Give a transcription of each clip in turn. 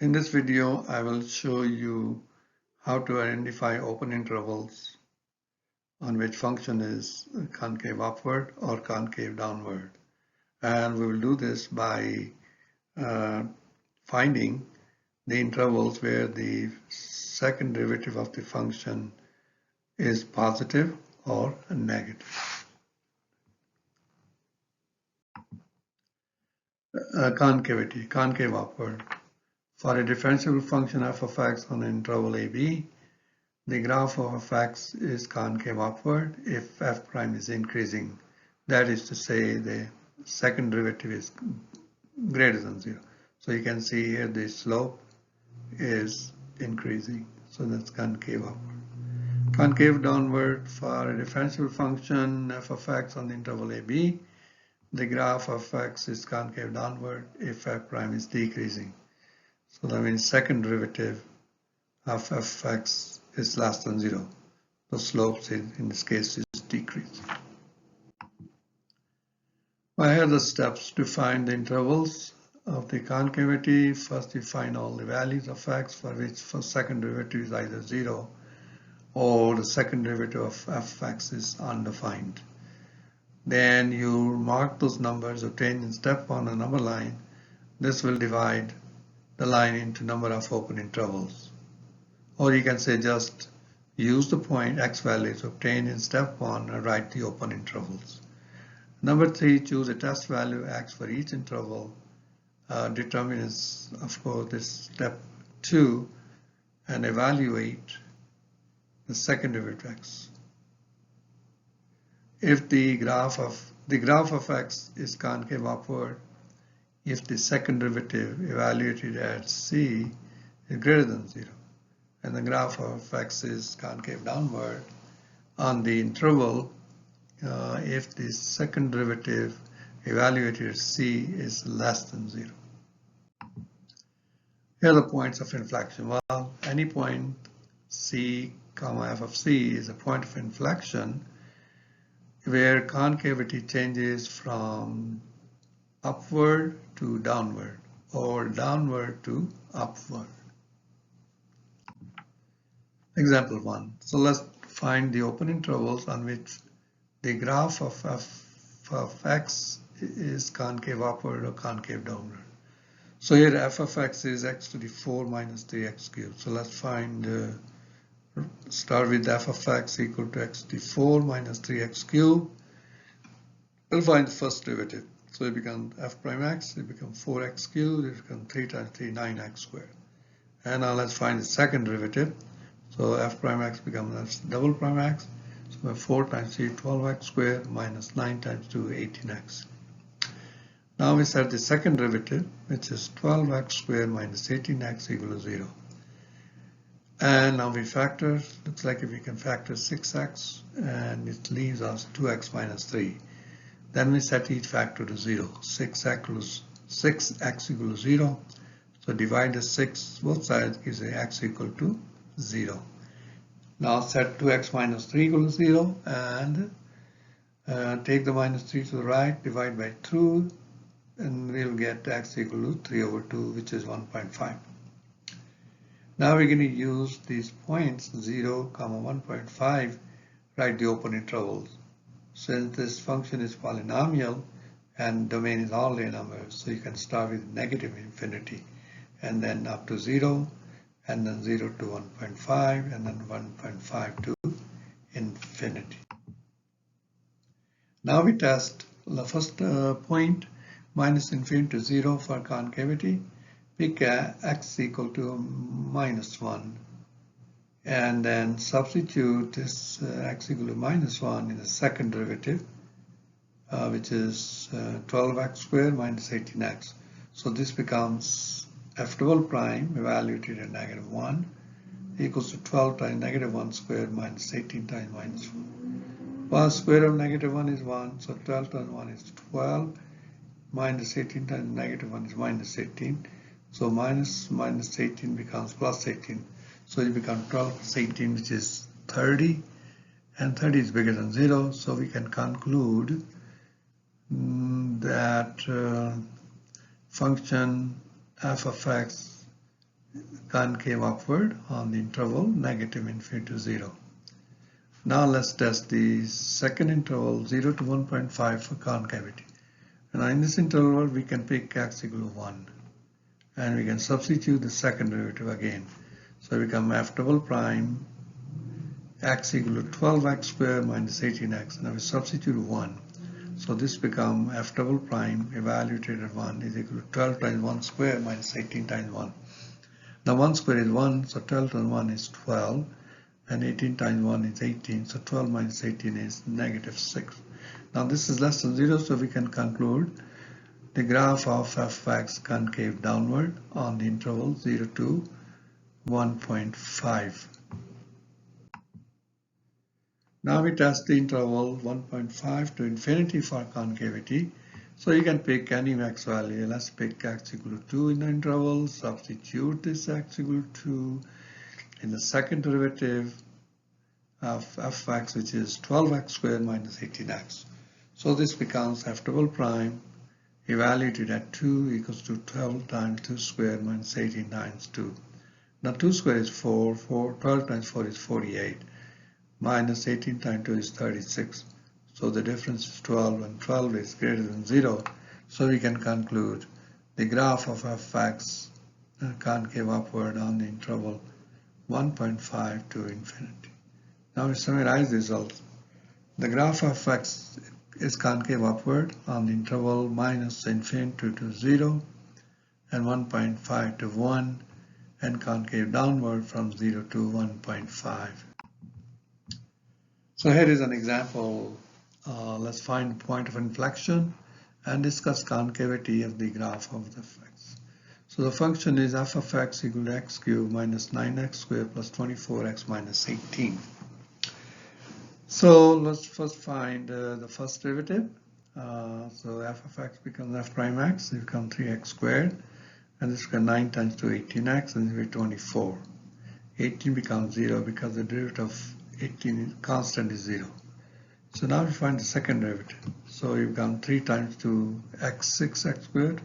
In this video, I will show you how to identify open intervals on which function is concave upward or concave downward. And we will do this by finding the intervals where the second derivative of the function is positive or negative. Concavity, concave upward. For a differentiable function f of x on an interval ab, the graph of f(x) is concave upward if f prime is increasing. That is to say, the second derivative is greater than 0. So you can see here the slope is increasing. So that's concave upward. Concave downward for a differentiable function f of x on the interval ab, the graph of x is concave downward if f prime is decreasing. So that means second derivative of f(x) is less than 0. The slope in this case is decreasing. Well, here are the steps to find the intervals of the concavity. First, you find all the values of x for which for second derivative is either 0 or the second derivative of f(x) is undefined. Then you mark those numbers obtained in step 1 on number line. This will divide the line into number of open intervals. Or you can say just use the point x values obtained in step 1 and write the open intervals. Number 3, choose a test value x for each interval. Determine, of course, this step 2 and evaluate the second derivative x. If the graph of x is concave upward, if the second derivative evaluated at c is greater than 0, and the graph of x is concave downward on the interval if the second derivative evaluated at c is less than 0. Here are the points of inflection. Well, any point c, f of c is a point of inflection where concavity changes from upward to downward or downward to upward. Example 1. So let's find the open intervals on which the graph of f of x is concave upward or concave downward. So here f of x is x to the 4 minus 3x cubed. So let's find, start with f of x equal to x to the 4 minus 3x cubed. We'll find the first derivative. So it becomes f prime x, it becomes 4x cubed, it becomes 3 times 3, 9x squared. And now let's find the second derivative. So f prime x becomes double prime x. So 4 times 3, 12x squared minus 9 times 2, 18x. Now we set the second derivative, which is 12x squared minus 18x equal to 0. And now we factor, looks like if we can factor 6x, and it leaves us 2x minus 3. Then we set each factor to 0. 6x equals 0. So divide the 6 both sides gives a x equal to 0. Now set 2x minus 3 equals 0 and take the minus 3 to the right, divide by 2, and we'll get x equal to 3 over 2, which is 1.5. Now we're going to use these points 0, 1.5, write the open intervals. Since this function is polynomial and domain is all real numbers, so you can start with negative infinity and then up to 0, and then 0 to 1.5, and then 1.5 to infinity. Now we test the first point, minus infinity to 0 for concavity. Pick x equal to minus 1. And then substitute this x equal to minus 1 in the second derivative, which is 12x squared minus 18x. So this becomes f double prime evaluated at negative 1 equals to 12 times negative 1 squared minus 18 times minus 1. Well, square of negative 1 is 1, so 12 times 1 is 12, minus 18 times negative 1 is minus 18. So minus 18 becomes plus 18. So it becomes 12 plus 18, which is 30, and 30 is bigger than 0. So we can conclude that function f of x concave upward on the interval negative infinity to 0. Now let's test the second interval 0 to 1.5 for concavity. And in this interval we can pick x equal to 1 and we can substitute the second derivative again. So we become f double prime x equal to 12x squared minus 18x. Now we substitute 1. So this becomes f double prime evaluated at 1 is equal to 12 times 1 squared minus 18 times 1. Now 1 squared is 1, so 12 times 1 is 12, and 18 times 1 is 18, so 12 minus 18 is negative 6. Now this is less than 0, so we can conclude the graph of f(x) concave downward on the interval 0 to 1.5. Now we test the interval 1.5 to infinity for concavity. So you can pick any x value. Let's pick x equal to 2 in the interval. Substitute this x equal to 2 in the second derivative of f(x), which is 12x squared minus 18x. So this becomes f double prime evaluated at 2 equals to 12 times 2 squared minus 18 times 2. Now 2 squared is 4, 12 times 4 is 48. Minus 18 times 2 is 36. So the difference is 12 and 12 is greater than 0. So we can conclude the graph of f(x) concave upward on the interval 1.5 to infinity. Now we summarize the results. The graph of f(x) is concave upward on the interval minus infinity to 0 and 1.5 to 1 and concave downward from 0 to 1.5. So here is an example. Let's find the point of inflection and discuss concavity of the graph of the f(x). So the function is f of x equal to x cubed minus 9x squared plus 24x minus 18. So let's first find the first derivative. So f of x becomes f prime x, it becomes 3x squared, and this becomes 9 times 2, 18x, and this will be 24. 18 becomes 0 because the derivative of 18 constant is 0. So now we find the second derivative. So you become 3 times 2 x 6x squared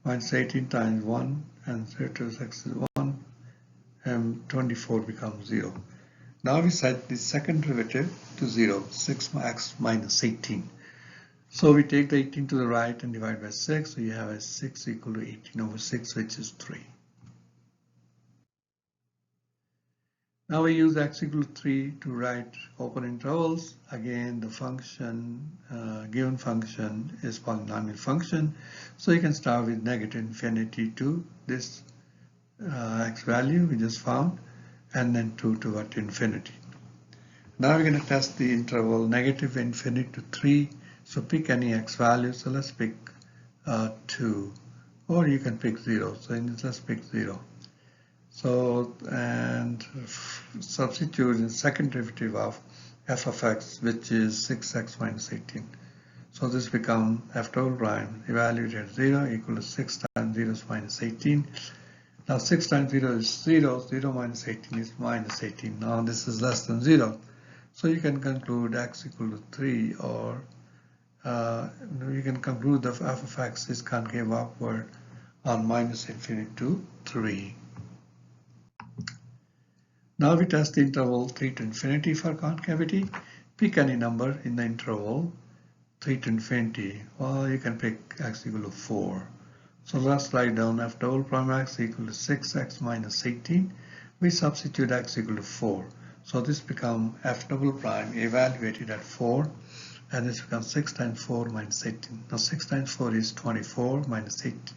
minus 18 times 1 and 0 to x is 1 and 24 becomes 0. Now we set the second derivative to 0, 6x minus 18. So we take the 18 to the right and divide by 6. So you have a 6 equal to 18 over 6, which is 3. Now we use x equal to 3 to write open intervals. Again, the function, given function is polynomial function. So you can start with negative infinity to this x value we just found, and then 2 to infinity. Now we're going to test the interval negative infinity to 3. So pick any x value. So let's pick 2, or you can pick 0. So in this, let's pick 0. So, and substitute in second derivative of f of x, which is 6x minus 18. So this becomes f double prime evaluated at 0 equal to 6 times 0 is minus 18. Now 6 times 0 is 0, 0 minus 18 is minus 18. Now this is less than 0. So you can conclude x equal to 3, or you can conclude that f of x is concave upward on minus infinity to 3. Now we test the interval 3 to infinity for concavity. Pick any number in the interval 3 to infinity. Well, you can pick x equal to 4. So let's write down f double prime x equal to 6x minus 18. We substitute x equal to 4. So this becomes f double prime evaluated at 4. And this becomes 6 times 4 minus 18. Now 6 times 4 is 24 minus 8.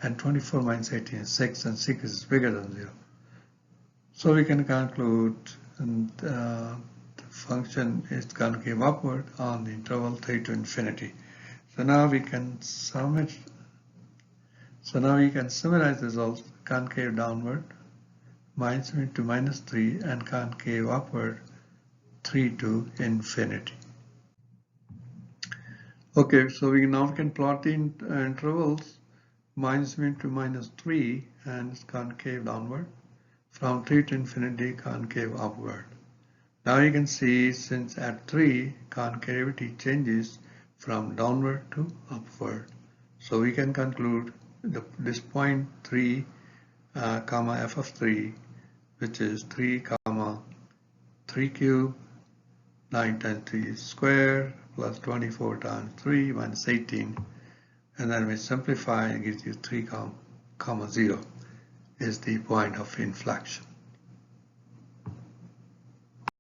And 24 minus 18 is 6, and 6 is bigger than 0. So we can conclude the function is concave upward on the interval 3 to infinity. So now we can summarize the results: concave downward minus to minus 3 and concave upward 3 to infinity. Okay, so we can plot the intervals minus to minus 3 and it's concave downward. From 3 to infinity, concave upward. Now you can see, since at 3, concavity changes from downward to upward. So we can conclude this point 3 comma f of 3, which is 3 comma 3 cube 9 times 3 squared plus 24 times 3 minus 18, and then we simplify and gives you 3 comma 0 is the point of inflection.